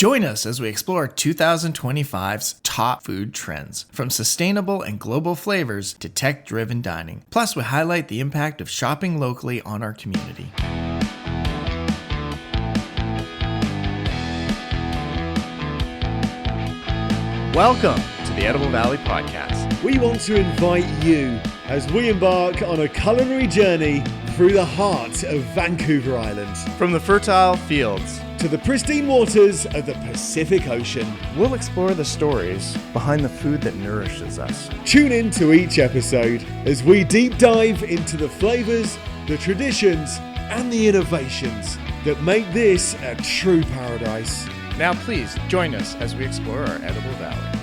Join us as we explore 2025's top food trends, from sustainable and global flavors to tech-driven dining. Plus, we highlight the impact of shopping locally on our community. Welcome to the Edible Valley Podcast. We want to invite you as we embark on a culinary journey through the heart of Vancouver Island. From the fertile fields to the pristine waters of the Pacific Ocean, we'll explore the stories behind the food that nourishes us. Tune in to each episode as we deep dive into the flavors, the traditions, and the innovations that make this a true paradise. Now please join us as we explore our Edible Valley.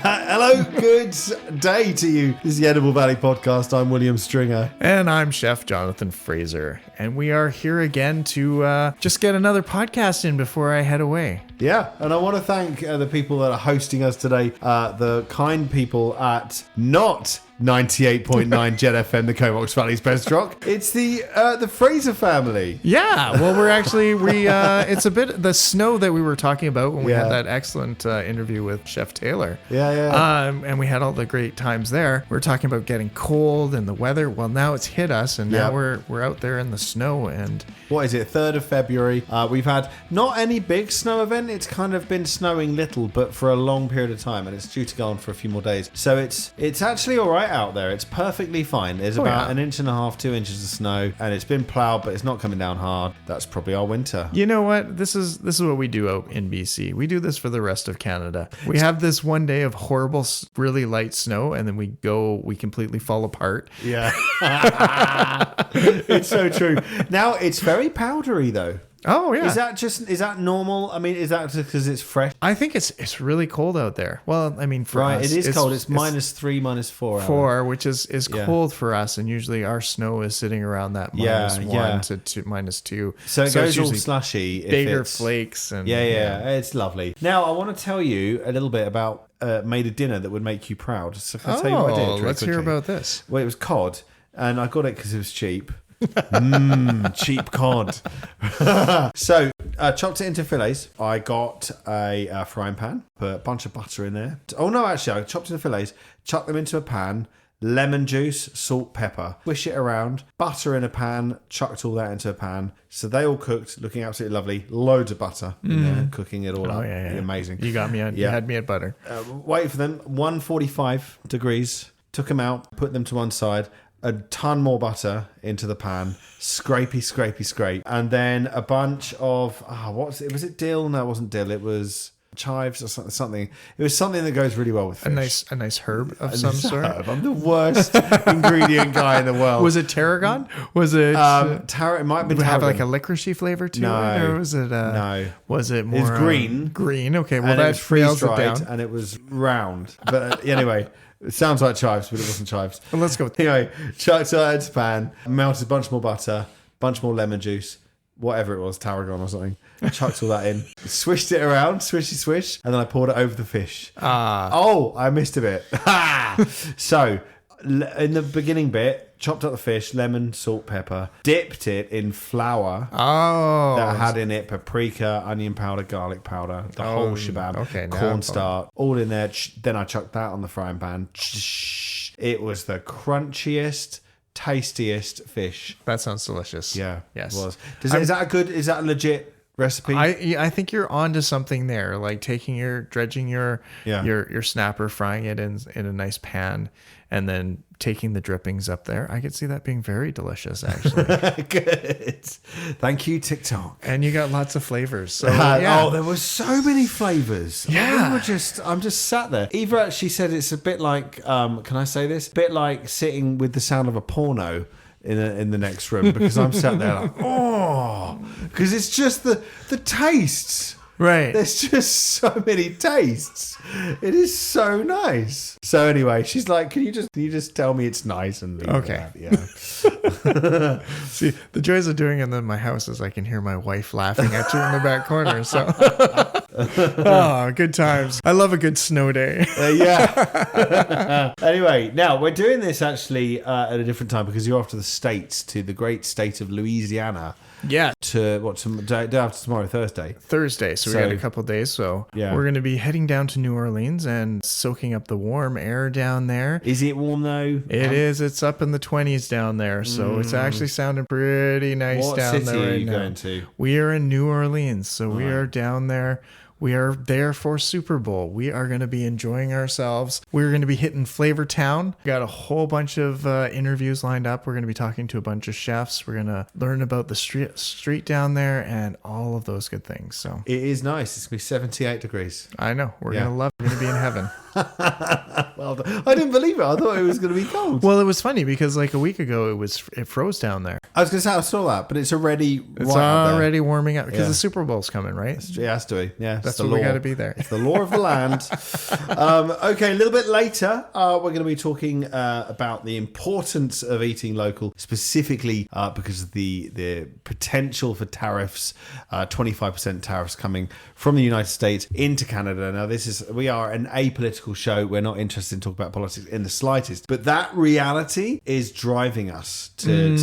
Hello, good day to you. This is the Edible Valley Podcast. I'm William Stringer. And I'm Chef Jonathan Fraser. And we are here again to just get another podcast in before I head away. Yeah, and I want to thank the people that are hosting us today, the kind people at not 98.9 Jet FM, the Comox Valley's best rock. It's the Fraser family. Yeah, well, it's a bit the snow that we were talking about when we had that excellent interview with Chef Taylor. Yeah. And we had all the great times there. We were talking about getting cold and the weather. Well, now it's hit us, and now we're out there in the snow. And what is it? 3rd of February. We've had not any big snow event. It's kind of been snowing little, but for a long period of time, and it's due to go on for a few more days. So it's actually all right out there. It's perfectly fine. There's about 1.5 inches, 2 inches of snow, and it's been plowed, but it's not coming down hard. That's probably our winter. You know what? This is what we do out in BC. We do this for the rest of Canada. We have this one day of horrible, really light snow, and then we completely fall apart. Yeah. It's so true. Now, it's very powdery, though. Oh, yeah. Is that normal? I mean, is that just because it's fresh? I think it's really cold out there. Well, I mean, for us. It is cold. It's -3, -4. 4, which is cold for us. And usually our snow is sitting around that -1 to -2. So it goes all slushy. Bigger flakes. And It's lovely. Now, I want to tell you a little bit about made a dinner that would make you proud. So can I tell you what I did? Let's hear about this. Well, it was cod, and I got it because it was cheap. Cheap cod. So chopped it into fillets. I got a frying pan, put a bunch of butter in there. Oh no, actually I chopped it into fillets, chucked them into a pan, lemon juice, salt, pepper, swish it around, butter in a pan, chucked all that into a pan. So they all cooked, looking absolutely lovely. Loads of butter in there, cooking it all up. Yeah. Amazing. You got me on. You had me at butter. Wait for them, 145 degrees. Took them out, put them to one side. A ton more butter into the pan, scrape, and then a bunch of was it dill? No, it wasn't dill. It was chives or something. It was something that goes really well with fish. A nice herb of some sort. I'm the worst ingredient guy in the world. Was it tarragon? Was it it might have been. Would it have like a licoricey flavor to it, or was it? No. Was it more? It's green. Green. Okay. Well, and that it was freeze-dried, down. and it was round. But anyway. It sounds like chives, but it wasn't chives. Well, let's go. Anyway, chucked that into a pan, melted a bunch more butter, bunch more lemon juice, whatever it was, tarragon or something. Chucked all that in, swished it around, swish, and then I poured it over the fish. Oh, I missed a bit. So, in the beginning bit, chopped up the fish, lemon, salt, pepper, dipped it in flour that had in it paprika, onion powder, garlic powder, the whole shabab, cornstarch, all in there. Then I chucked that on the frying pan. It was the crunchiest, tastiest fish. That sounds delicious. Yeah, yes. It was. Is that a legit recipe? I think you're onto something there, like dredging your snapper, frying it in a nice pan, and then taking the drippings up there. I could see that being very delicious, actually. Good. Thank you, TikTok. And you got lots of flavors. So, there were so many flavors. Yeah. I'm just sat there. Eva actually said it's a bit like, can I say this? A bit like sitting with the sound of a porno in the next room, because I'm sat there like, because it's just the tastes. Right. There's just so many tastes. It is so nice. So anyway, she's like, can you just tell me it's nice and leave okay. It yeah. See, the joys of doing it in my house is I can hear my wife laughing at you in the back corner. So Oh, good times. I love a good snow day. Yeah. Anyway, now we're doing this actually at a different time because you're off to the States, to the great state of Louisiana. Yeah. To day after tomorrow, Thursday. So we got a couple of days. So yeah. We're going to be heading down to New Orleans and soaking up the warm air down there. Is it warm though? It is. It's up in the 20s down there. So it's actually sounding pretty nice down there right now. What city are you going to? We are in New Orleans. So we are down there. We are there for Super Bowl. We are going to be enjoying ourselves. We're going to be hitting Flavor Town. Got a whole bunch of interviews lined up. We're going to be talking to a bunch of chefs. We're going to learn about the street down there and all of those good things. So it is nice. It's going to be 78 degrees. I know. We're going to love it. We're going to be in heaven. Well, I didn't believe it. I thought it was going to be cold. Well, it was funny because like a week ago it froze down there. I was going to say I saw that, but it's already warming up because the Super Bowl's coming, right? It has to be. Yeah, that's what we got to be there. It's the law of the land. Okay, a little bit later, we're going to be talking about the importance of eating local, specifically because of the potential for tariffs, 25% tariffs coming from the United States into Canada. Now, we are an apolitical show. We're not interested in talking about politics in the slightest, but that reality is driving us to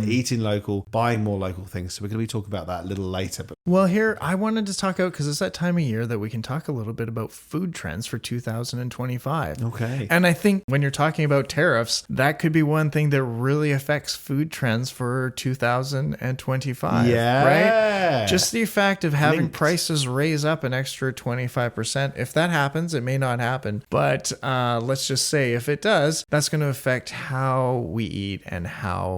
eating local, buying more local things. So we're going to be talking about that a little later. Well, here I wanted to talk out because it's that time of year that we can talk a little bit about food trends for 2025. Okay. And I think when you're talking about tariffs, that could be one thing that really affects food trends for 2025. Yeah. Right? Just the fact of having prices raise up an extra 25%. If that happens, it may not happen. But let's just say if it does, that's going to affect how we eat and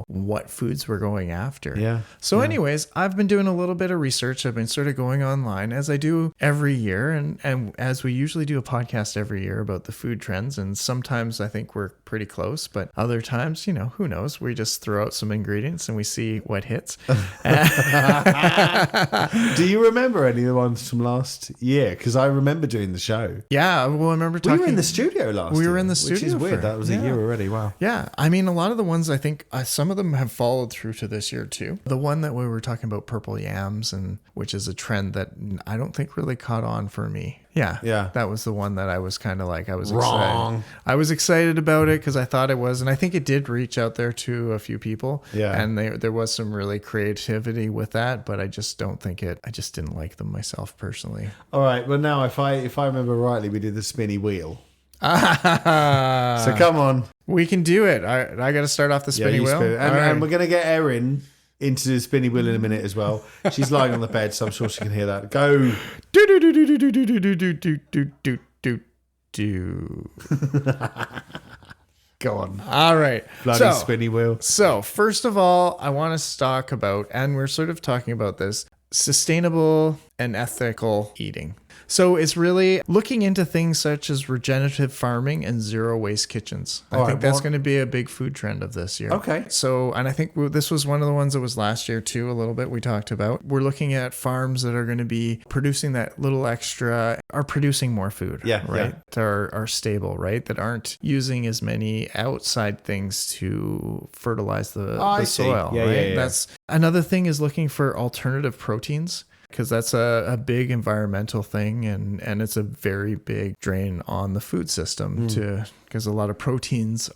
what foods we're going after. Yeah. So anyways, I've been doing a little bit of research. I've been sort of going online as I do every year. And as we usually do a podcast every year about the food trends. And sometimes I think we're pretty close, but other times, who knows? We just throw out some ingredients and we see what hits. Do you remember any of the ones from last year? Because I remember doing the show. Yeah. Well, I remember talking. We were in the studio last year. We were in the studio. Which is weird. That was a year already. Wow. Yeah. I mean, a lot of the ones I think some of them have followed through to this year too. The one that we were talking about, purple yams, and which is a trend that I don't think really caught on for me. Yeah. That was the one that I was kind of like, I was excited. I was excited about it because I thought it was, and I think it did reach out there to a few people. Yeah. And there was some really creativity with that, but I just don't think I just didn't like them myself personally. All right. Well, now if I remember rightly, we did the spinny wheel. So come on. We can do it. I got to start off the spinny wheel. And we're going to get Erin into the spinny wheel in a minute as well. She's lying on the bed, so I'm sure she can hear that. Go. Go on. All right. Bloody spinny wheel. So first of all, I want to talk about, and we're sort of talking about this, sustainable and ethical eating. So it's really looking into things such as regenerative farming and zero waste kitchens. I think that's going to be a big food trend of this year. Okay. So, and I think this was one of the ones that was last year too, a little bit we talked about. We're looking at farms that are going to be producing that little extra, are producing more food. Yeah. Right. That are stable, right? That aren't using as many outside things to fertilize the soil. Yeah, right. Yeah. That's another thing is looking for alternative proteins. Because that's a big environmental thing, and it's a very big drain on the food system because a lot of proteins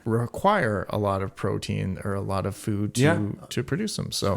require a lot of protein or a lot of food to produce them. So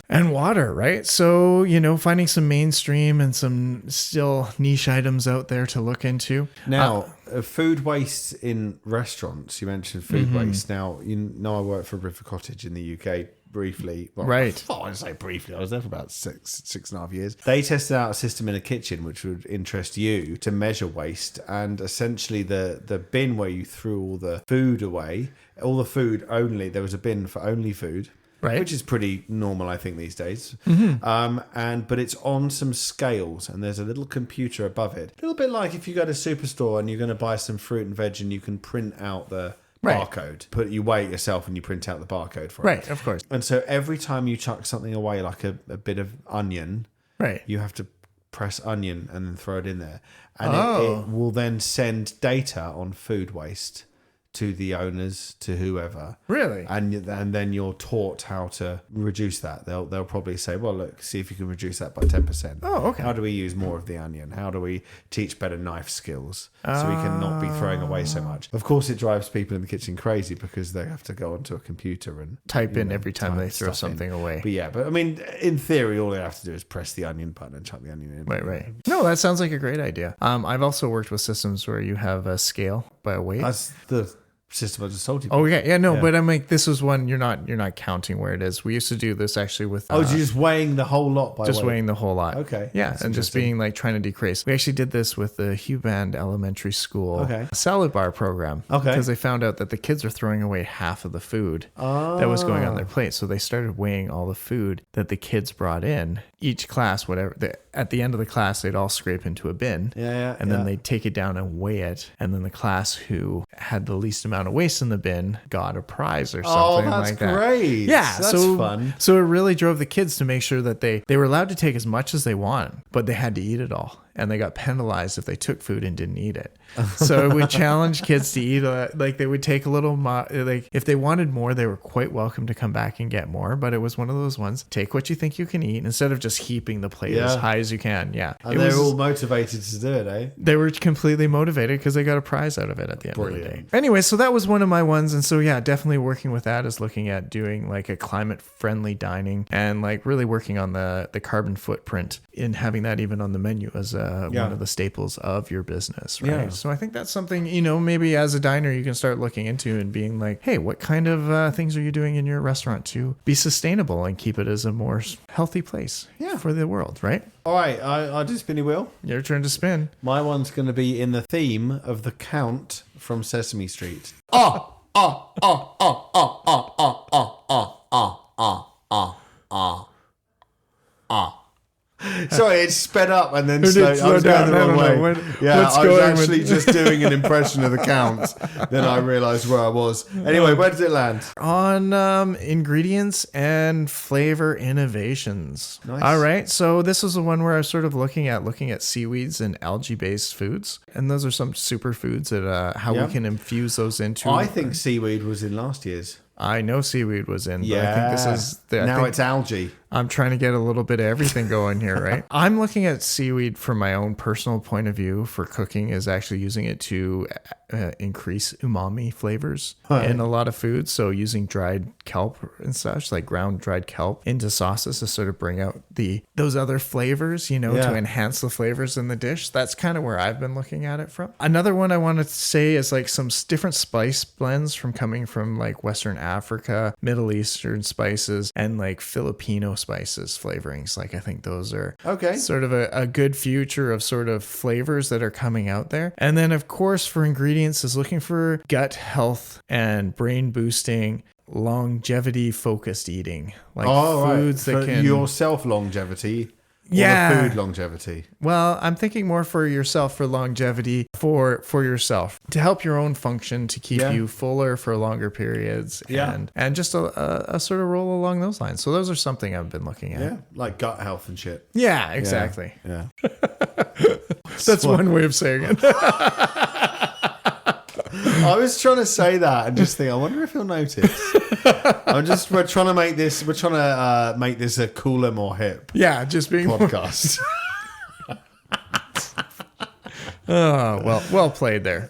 and water, right? So finding some mainstream and some still niche items out there to look into. Now, food waste in restaurants. You mentioned food waste. Now I work for River Cottage in the UK. Briefly. Well, right. I wouldn't say briefly. I was there for about six and a half years. They tested out a system in a kitchen which would interest you to measure waste, and essentially the bin where you threw all the food away, all the food only, there was a bin for only food. Right. Which is pretty normal, I think, these days. But it's on some scales, and there's a little computer above it. A little bit like if you go to Superstore and you're going to buy some fruit and veg, and you can print out the barcode. You weigh it yourself and you print out the barcode for it. Right, of course. And so every time you chuck something away, like a bit of onion, you have to press onion and then throw it in there. And it will then send data on food waste to the owners, to whoever. Really? And then you're taught how to reduce that. They'll probably say, well, look, see if you can reduce that by 10%. Oh, okay. How do we use more of the onion? How do we teach better knife skills so we can not be throwing away so much? Of course, it drives people in the kitchen crazy because they have to go onto a computer and type in every time they throw something away. But I mean, in theory, all they have to do is press the onion button and chuck the onion in. Right. No, that sounds like a great idea. I've also worked with systems where you have a scale by a weight. That's the system I just told you. Oh yeah, but I'm like, this was one you're not counting where it is. We used to do this actually with. You're just weighing the whole lot by just weight. weighing the whole lot. Okay, yeah, and just being like trying to decrease. We actually did this with the Hugh Band Elementary School salad bar program. Okay, because they found out that the kids were throwing away half of the food that was going on their plate, so they started weighing all the food that the kids brought in. Each class, whatever, at the end of the class, they'd all scrape into a bin. And then they'd take it down and weigh it. And then the class who had the least amount of waste in the bin got a prize or something like that. Oh, that's great. Yeah. That's fun. So it really drove the kids to make sure that they were allowed to take as much as they want, but they had to eat it all. And they got penalized if they took food and didn't eat it. So it would challenge kids to eat. Like they would take a little, like if they wanted more, they were quite welcome to come back and get more. But it was one of those ones, take what you think you can eat instead of just heaping the plate as high as you can. Yeah. And they're all motivated to do it, eh? They were completely motivated because they got a prize out of it at the end of the day. Anyway, so that was one of my ones. And so, yeah, definitely working with that is looking at doing like a climate friendly dining and like really working on the carbon footprint in having that even on the menu as one of the staples of your business, right? Yeah. So I think that's something, maybe as a diner you can start looking into and being like, hey, what kind of things are you doing in your restaurant to be sustainable and keep it as a more healthy place for the world, right? All right, I do spinny wheel. Your turn to spin. My one's going to be in the theme of the Count from Sesame Street. Sorry, it sped up and then slowed. I was going the wrong way. I was actually just doing an impression of the Count. Then I realized where I was. Anyway, where did it land? On ingredients and flavor innovations. Nice. All right. So this is the one where I was sort of looking at seaweeds and algae-based foods. And those are some superfoods that how we can infuse those into. I think seaweed was in last year's. I know seaweed was in, but I think this is... Now it's algae. I'm trying to get a little bit of everything going here, right? I'm looking at seaweed from my own personal point of view for cooking is actually using it to increase umami flavors in a lot of foods. So using dried kelp and such, like ground dried kelp into sauces to sort of bring out those other flavors, to enhance the flavors in the dish. That's kind of where I've been looking at it from. Another one I want to say is like some different spice blends coming from like Western Africa, Middle Eastern spices, and like Filipino spices flavorings. Like I think those are sort of a good future of sort of flavors that are coming out there. And then of course for ingredients is looking for gut health and brain boosting, longevity focused eating, like foods that can yourself longevity. Or the food longevity. Well, I'm thinking more for yourself, for longevity, for yourself, to help your own function, to keep you fuller for longer periods, and just a sort of roll along those lines. So those are something I've been looking at. Yeah, like gut health and shit. Yeah, exactly. Yeah. That's one way of saying it. I was trying to say that and just think, I wonder if he'll notice. We're trying to make this a cooler, more hip. Yeah, just being podcast. Oh, well played there.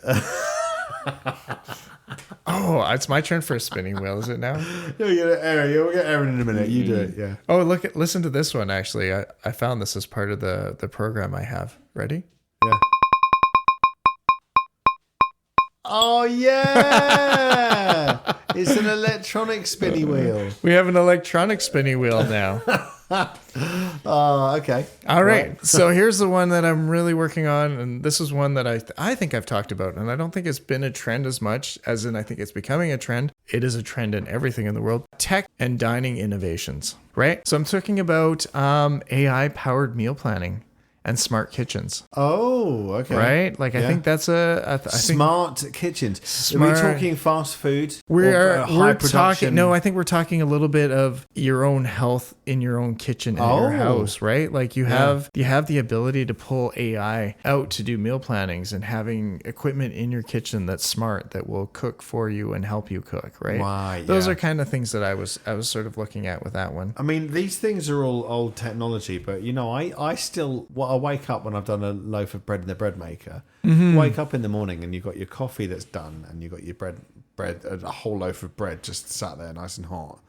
Oh, it's my turn for a spinning wheel, is it now? We'll get Aaron in a minute. You do it, yeah. Oh, listen to this one, actually. I found this as part of the program I have. Ready? Yeah. Oh, yeah! It's an electronic spinny wheel. We have an electronic spinny wheel now. Oh, okay. All right. So here's the one that I'm really working on. And this is one that I think I've talked about. And I don't think it's been a trend as much as in I think it's becoming a trend. It is a trend in everything in the world. Tech and dining innovations, right? So I'm talking about AI-powered meal planning and smart kitchens. Oh, okay. Right? Like, I think that's smart kitchens. Are we talking fast food? We're high talking. production? No, I think we're talking a little bit of your own health in your own kitchen in your house, right? Like you have the ability to pull AI out to do meal plannings and having equipment in your kitchen that's smart that will cook for you and help you cook, right? Right. Those are kind of things that I was sort of looking at with that one. I mean, these things are all old technology, but I still, I wake up when I've done a loaf of bread in the bread maker. Wake up in the morning and you've got your coffee that's done and you've got your bread, a whole loaf of bread just sat there nice and hot,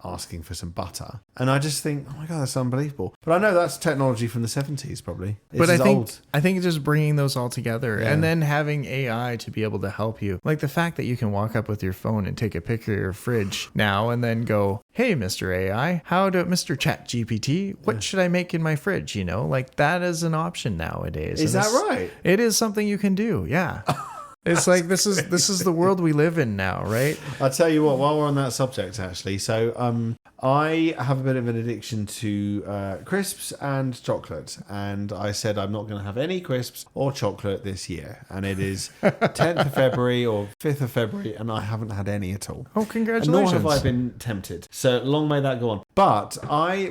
asking for some butter. And I just think, oh my God, that's unbelievable. But I know that's technology from the 70s probably. But I think just bringing those all together and then having AI to be able to help you. Like the fact that you can walk up with your phone and take a picture of your fridge now and then go, hey, Mr. AI, Mr. Chat GPT, what should I make in my fridge? You know, like that is an option nowadays. Is that right? It is something you can do. Yeah. It's like this is the world we live in now, right? I'll tell you what, while we're on that subject, actually. So I have a bit of an addiction to crisps and chocolate. And I said I'm not going to have any crisps or chocolate this year. And it is 10th of February or 5th of February, and I haven't had any at all. Oh, congratulations. Nor have I been tempted. So long may that go on. But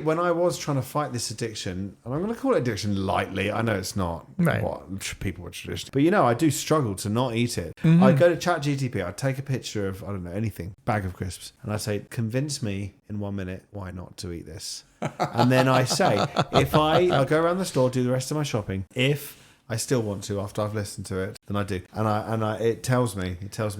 when I was trying to fight this addiction, and I'm going to call it addiction lightly. I know it's not what people would traditionally. But, I do struggle to not eat it. I'd go to ChatGPT, I'd take a picture of, I don't know, anything, bag of crisps, and I'd say, convince me in 1 minute why not to eat this. And then I say, I'll go around the store, do the rest of my shopping. If I still want to after I've listened to it, then I do. And it tells me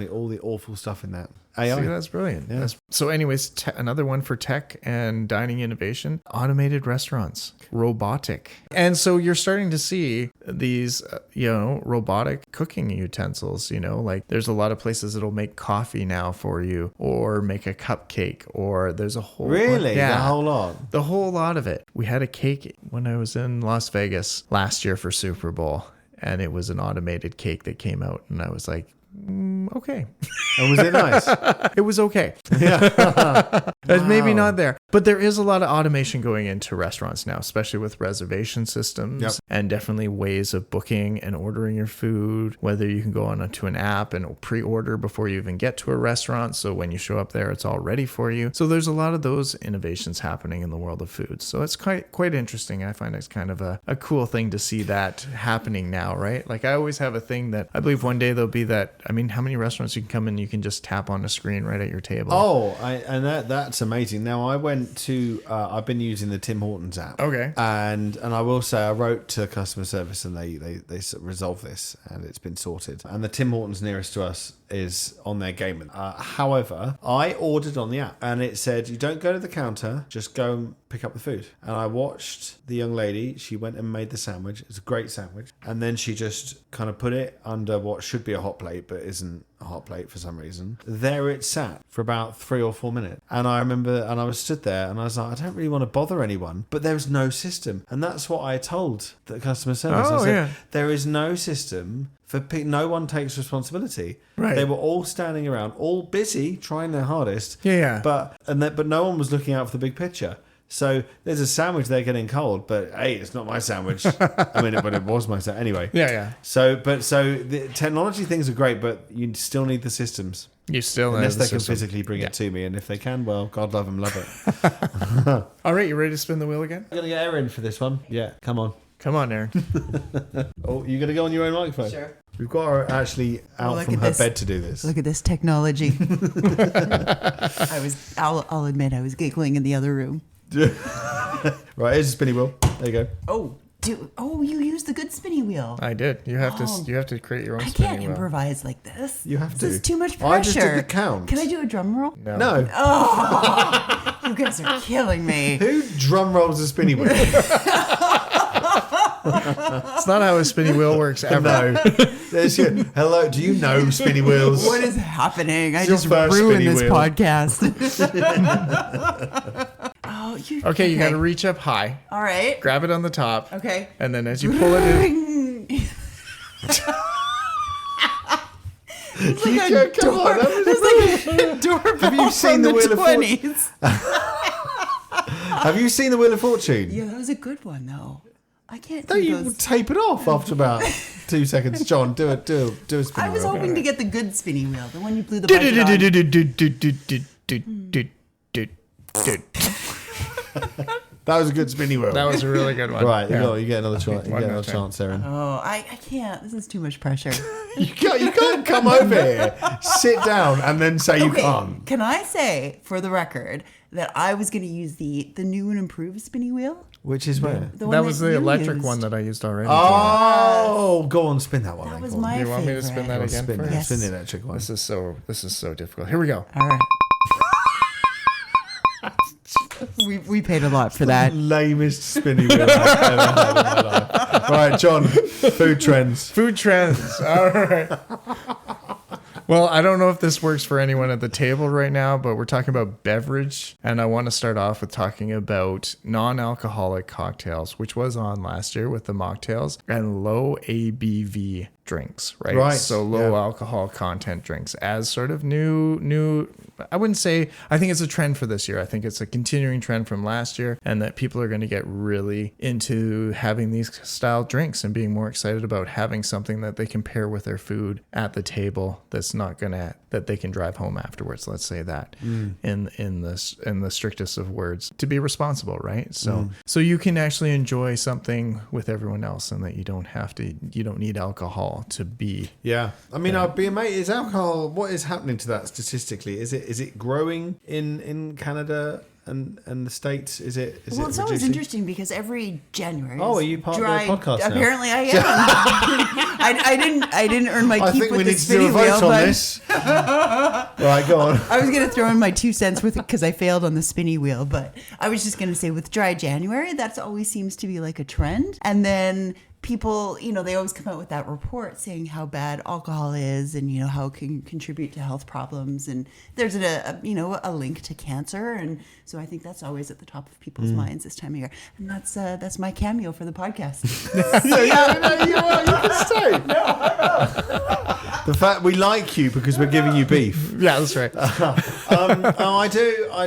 all the awful stuff in that. AI. See, that's brilliant. Yeah. So anyways, another one for tech and dining innovation, automated restaurants, robotic. And so you're starting to see these, robotic cooking utensils, like there's a lot of places that'll make coffee now for you or make a cupcake, or there's a whole... Really? Yeah, the whole lot? The whole lot of it. We had a cake when I was in Las Vegas last year for Super Bowl, and it was an automated cake that came out, and I was like, okay. And was it nice? It was okay. Yeah. Maybe not there. But there is a lot of automation going into restaurants now, especially with reservation systems and definitely ways of booking and ordering your food, whether you can go onto an app and pre-order before you even get to a restaurant. So when you show up there, it's all ready for you. So there's a lot of those innovations happening in the world of food. So it's quite interesting. I find it's kind of a cool thing to see that happening now, right? Like I always have a thing that I believe one day there'll be that, how many restaurants you can come in, you can just tap on a screen right at your table. Oh, that's amazing. Now I went to, I've been using the Tim Hortons app. Okay. And I will say I wrote to customer service and they resolved this and it's been sorted. And the Tim Hortons nearest to us is on their game. However, I ordered on the app and it said, you don't go to the counter, just go and pick up the food. And I watched the young lady, she went and made the sandwich. It's a great sandwich. And then she just kind of put it under what should be a hot plate, but isn't a hot plate for some reason. There it sat for about 3 or 4 minutes. And I remember, and I was stood there and I was like, I don't really want to bother anyone, but there was no system. And that's what I told the customer service. I said, there is no system for no one takes responsibility. Right. They were all standing around, all busy, trying their hardest. Yeah. But no one was looking out for the big picture. So there's a sandwich there getting cold, but hey, it's not my sandwich. But it was my sandwich anyway. Yeah. So the technology things are great, but you still need the systems. You still need unless the they can system. physically bring it to me, and if they can, well, God love them, love it. All right, you ready to spin the wheel again? I'm gonna get Erin for this one. Yeah, come on, Aaron. Oh, you gonna go on your own microphone? Sure. We've got her actually out from her bed to do this. Look at this technology. I'll admit I was giggling in the other room. Right, here's a spinny wheel. There you go. You used the good spinny wheel. I did. You have to create your own I spinning can't wheel. improvise like this. You have to. This is too much pressure. I just did the count. Can I do a drum roll? No. Oh, you guys are killing me. Who drum rolls a spinny wheel? It's not how a spinny wheel works ever. No. Hello, do you know spinny wheels? What is happening? I It's your just first ruined spinny this wheel. podcast. Okay, you got to reach up high. All right. Grab it on the top. Okay. And then as you pull it in. Come on. It's like a doorbell Have you seen from the the Wheel of 20s. Have you seen the Wheel of Fortune? Yeah, that was a good one, though. I can't No, do you those. tape it off after about 2 seconds. John, do a spinning I was wheel. hoping to get the good spinning wheel, the one you blew the budget on. That was a good spinning wheel. That was a really good one. Right, Yeah. you get another chance. You One get more another time. chance, Erin. Oh, I can't. This is too much pressure. You can't come over here, sit down, and then say you can't. Can I say, for the record, that I was going to use the new and improved spinning wheel? Which is where? The one That was the you electric used. one that I used already. Oh, go on, spin that one. That then, was go on. my Do you want me favorite. to spin that again Spin, first? Yes. spin the electric one. This is so difficult. Here we go. All right. we paid a lot for that. Lamest spinning wheel I've ever had in my life. Right, John, food trends. Food trends. All right. Well, I don't know if this works for anyone at the table right now, but we're talking about beverage. And I want to start off with talking about non-alcoholic cocktails, which was on last year with the mocktails, and low ABV drinks, right? Right, So low yeah. alcohol content drinks as sort of new, I wouldn't say, I think it's a trend for this year. I think it's a continuing trend from last year, and that people are going to get really into having these style drinks and being more excited about having something that they can pair with their food at the table that's not gonna, that they can drive home afterwards. Let's say that in the strictest of words, to be responsible, right? So you can actually enjoy something with everyone else, and that you don't need alcohol to be. Yeah, I mean, I'd be amazed. Is alcohol? What is happening to that statistically? Is it growing in Canada and the States? Is it? Well, it's always interesting because every January. Oh, is are you part of the dry- podcast now? Apparently, I am. I didn't earn my I keep think we with need the to do a spinning vote wheel, on but this. Right, go on. I was gonna throw in my 2 cents with it because I failed on the spinny wheel. But I was just gonna say, with dry January, that's always seems to be like a trend, and then. People, they always come out with that report saying how bad alcohol is and, how it can contribute to health problems. And there's a link to cancer. And so I think that's always at the top of people's minds this time of year. And that's my cameo for the podcast. You can stay. The fact we like you because we're giving you beef. Yeah, that's right. I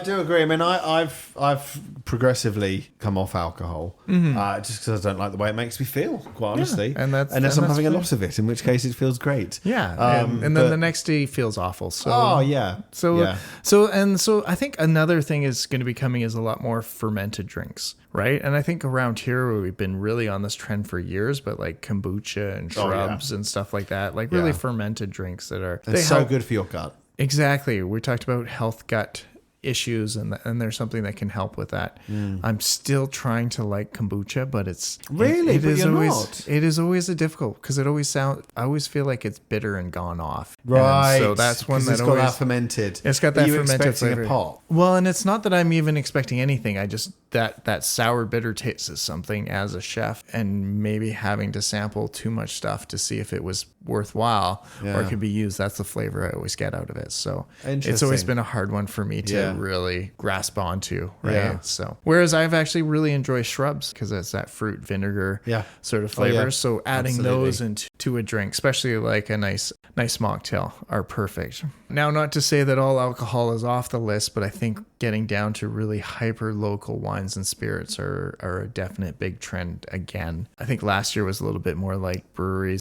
do agree. I mean, I've progressively come off alcohol just because I don't like the way it makes me feel. Quite honestly, and that's unless and I'm that's having a fair. lot of it, in which case it feels great. Yeah, and then but- the next day feels awful. So Oh yeah. So yeah. so I think another thing is going to be coming is a lot more fermented drinks, right? And I think around here we've been really on this trend for years, but like kombucha and Oh, yeah. shrubs and stuff like that, like really Yeah. fermented drinks that are It's so help- good for your gut. Exactly. We talked about health gut issues, and there's something that can help with that. I'm still trying to like kombucha, but it's Really? it But is you're always not? it is always a difficult because I always feel like it's bitter and gone off. And Right. so that's one 'Cause that it's got always that fermented. it's got that Are you fermented expecting flavor. a pot? Well, and it's not that I'm even expecting anything. I just that sour bitter taste is something as a chef, and maybe having to sample too much stuff to see if it was worthwhile or Yeah. it could be used. That's the flavor I always get out of it. So it's Interesting. always been a hard one for me to Yeah. really grasp onto, right? Yeah. So whereas I've actually really enjoyed shrubs because it's that fruit vinegar Yeah. sort of Oh, yeah. flavor. So adding Absolutely. those into a drink, especially like a nice mocktail, are perfect. Now, not to say that all alcohol is off the list, but I think getting down to really hyper local wines and spirits are a definite big trend again. I think last year was a little bit more like breweries.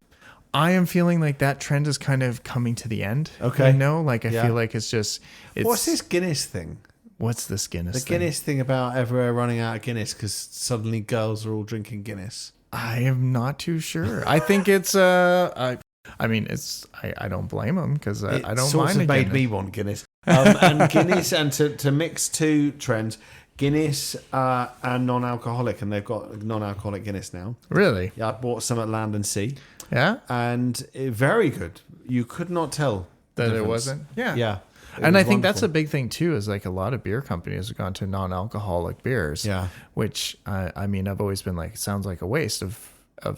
I am feeling like that trend is kind of coming to the end. Okay. Like I Yeah. feel like it's What's this Guinness thing? What's this Guinness The thing? Guinness thing about everywhere running out of Guinness because suddenly girls are all drinking Guinness. I am not too sure. I think it's I mean, I don't blame them because I don't sort mind of a made Guinness. me want Guinness. And Guinness, and to mix two trends, Guinness and non-alcoholic, and they've got non-alcoholic Guinness now. Really? Yeah, I bought some at Land and Sea, Yeah. and very good. You could not tell the That it difference. wasn't. Yeah. Yeah. It And was I think that's a wonderful. big thing too, is like a lot of beer companies have gone to non-alcoholic beers. Yeah. Which I mean, I've always been like, it sounds like a waste of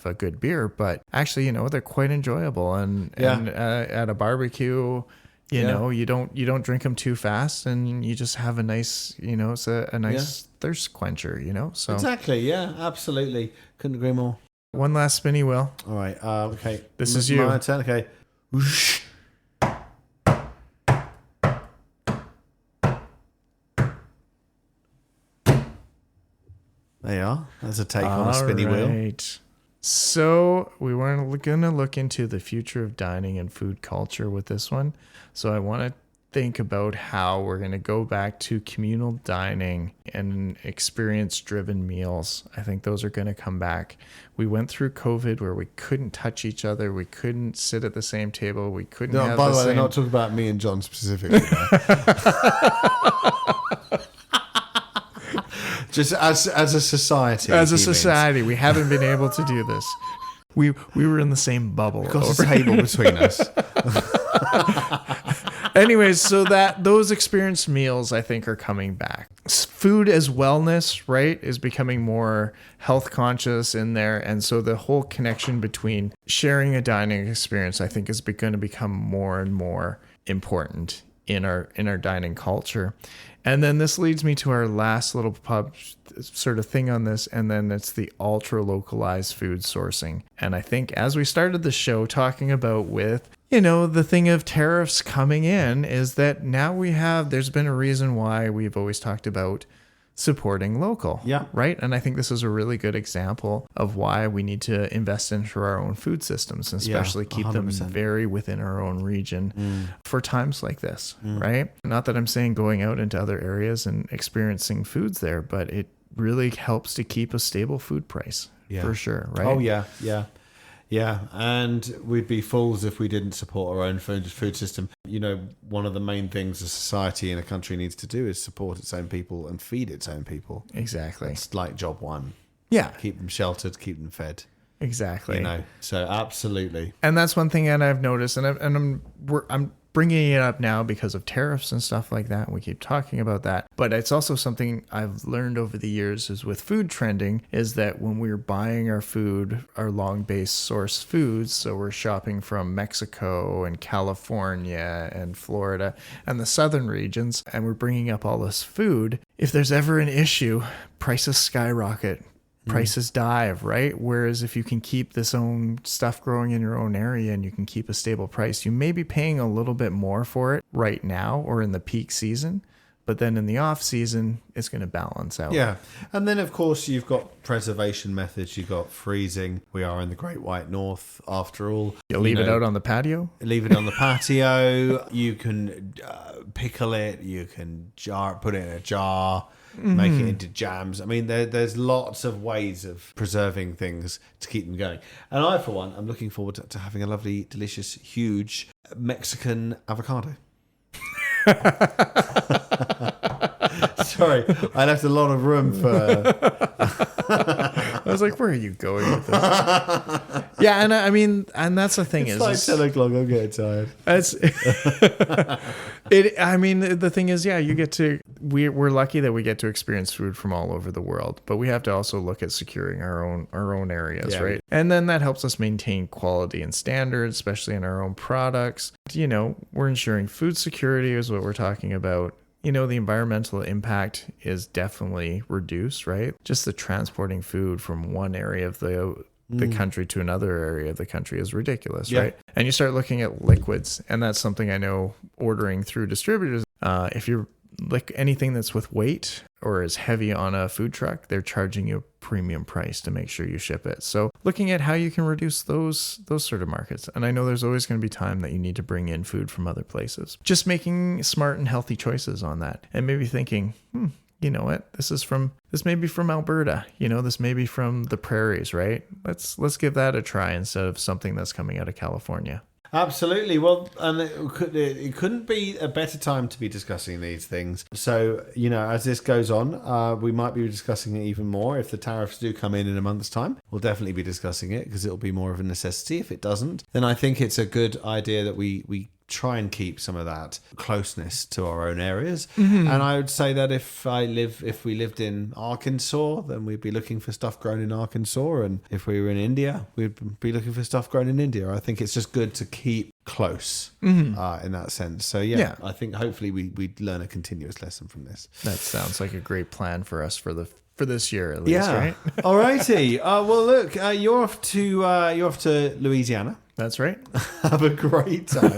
a good beer, but actually, they're quite enjoyable. And at a barbecue, you know, you don't drink them too fast, and you just have a nice, it's a nice thirst quencher, So Exactly. Yeah. Absolutely. Couldn't agree more. one last spinny wheel. All right. Okay. This is you. My turn. Okay. Whoosh. There you are. That's a take on a spinny wheel. So we weren't going to look into the future of dining and food culture with this one. So I want to think about how we're going to go back to communal dining and experience-driven meals. I think those are going to come back. We went through COVID where we couldn't touch each other. We couldn't sit at the same table. We couldn't have by the way, same... they're not talking about me and John specifically. Just as a society. As a society, we haven't been able to do this. We were in the same bubble. We've got a table between us. Anyways, so those experienced meals, I think, are coming back. Food as wellness, right, is becoming more health conscious in there. And so the whole connection between sharing a dining experience, I think, is going to become more and more important in our dining culture. And then this leads me to our last little pub sort of thing on this, and then it's the ultra localized food sourcing. And I think as we started the show talking about with, the thing of tariffs coming in, is that now there's been a reason why we've always talked about supporting local. Yeah. Right. And I think this is a really good example of why we need to invest into our own food systems, and especially keep 100%. Them very within our own region for times like this. Right. Not that I'm saying going out into other areas and experiencing foods there, but it really helps to keep a stable food price for sure. Right. Oh, yeah. Yeah. Yeah, and we'd be fools if we didn't support our own food system. One of the main things a society and a country needs to do is support its own people and feed its own people. Exactly. It's like job one. Yeah. Keep them sheltered, keep them fed. Exactly. So absolutely. And that's one thing that I've noticed, and I'm bringing it up now because of tariffs and stuff like that. We keep talking about that. But it's also something I've learned over the years is with food trending, is that when we're buying our food, our long base source foods, so we're shopping from Mexico and California and Florida and the southern regions, and we're bringing up all this food, if there's ever an issue, prices skyrocket. Prices dive, right? Whereas if you can keep this own stuff growing in your own area and you can keep a stable price, you may be paying a little bit more for it right now or in the peak season, but then in the off season, it's going to balance out. Yeah. And then, of course, you've got preservation methods. You've got freezing. We are in the Great White North, after all. You leave it out on the patio? Leave it on the patio. You can pickle it. You can put it in a jar. Make it into jams. I mean, there's lots of ways of preserving things to keep them going. And I, for one, I'm looking forward to having a lovely, delicious, huge Mexican avocado. Sorry, I left a lot of room for... I was like, where are you going with this? Yeah, and I mean, and that's the thing, it's like 10 o'clock, I'm getting tired. I mean, the thing is, you get to, we're lucky that we get to experience food from all over the world, but we have to also look at securing our own areas, right? And then that helps us maintain quality and standards, especially in our own products. We're ensuring food security is what we're talking about. The environmental impact is definitely reduced, right? Just the transporting food from one area of the country to another area of the country is ridiculous, right? And you start looking at liquids, and that's something I know ordering through distributors. If you're anything that's with weight or is heavy on a food truck, they're charging you a premium price to make sure you ship it. So looking at how you can reduce those sort of markets. And I know there's always going to be time that you need to bring in food from other places. Just making smart and healthy choices on that, and maybe thinking, you know what, this may be from Alberta, this may be from the prairies, right? Let's give that a try instead of something that's coming out of California. Absolutely. Well, and it couldn't be a better time to be discussing these things. So, as this goes on, we might be discussing it even more. If the tariffs do come in a month's time, we'll definitely be discussing it because it'll be more of a necessity. If it doesn't, then I think it's a good idea that we try and keep some of that closeness to our own areas. And I would say that if we lived in Arkansas, then we'd be looking for stuff grown in Arkansas, and if we were in India, we'd be looking for stuff grown in India. I think it's just good to keep close in that sense. So I think hopefully we learn a continuous lesson from this. That sounds like a great plan for us for this year at least, right? Alrighty. Well, look, you're off to Louisiana. That's right. Have a great time.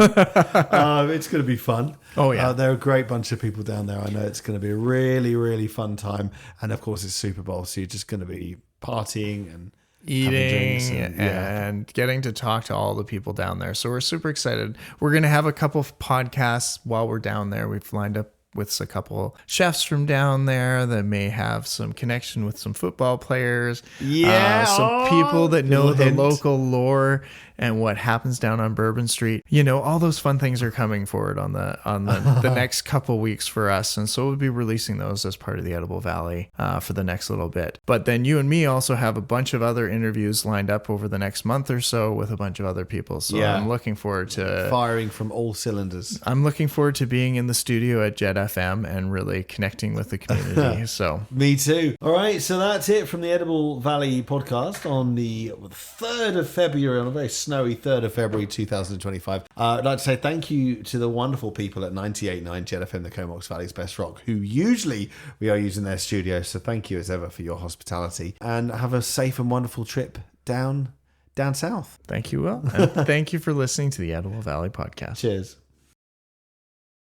It's going to be fun. Oh, yeah. They're a great bunch of people down there. I know it's going to be a really, really fun time. And of course, it's Super Bowl, so you're just going to be partying and eating and getting to talk to all the people down there. So we're super excited. We're going to have a couple of podcasts while we're down there. We've lined up with a couple chefs from down there that may have some connection with some football players. Yeah. Some people that know the hint. local lore and what happens down on Bourbon Street. You know, all those fun things are coming forward on the next couple weeks for us. And so we'll be releasing those as part of the Edible Valley for the next little bit. But then you and me also have a bunch of other interviews lined up over the next month or so with a bunch of other people. So I'm looking forward to firing from all cylinders. I'm looking forward to being in the studio at Jet FM and really connecting with the community. So me too. All right, so that's it from the Edible Valley podcast on the 3rd of February, on a very snowy 3rd of February 2025. I'd like to say thank you to the wonderful people at 98.9 Jet FM, the Comox Valley's best rock, who usually we are using their studio. So thank you as ever for your hospitality, and have a safe and wonderful trip down south. Thank you, Will. And thank you for listening to the Edible Valley podcast. Cheers.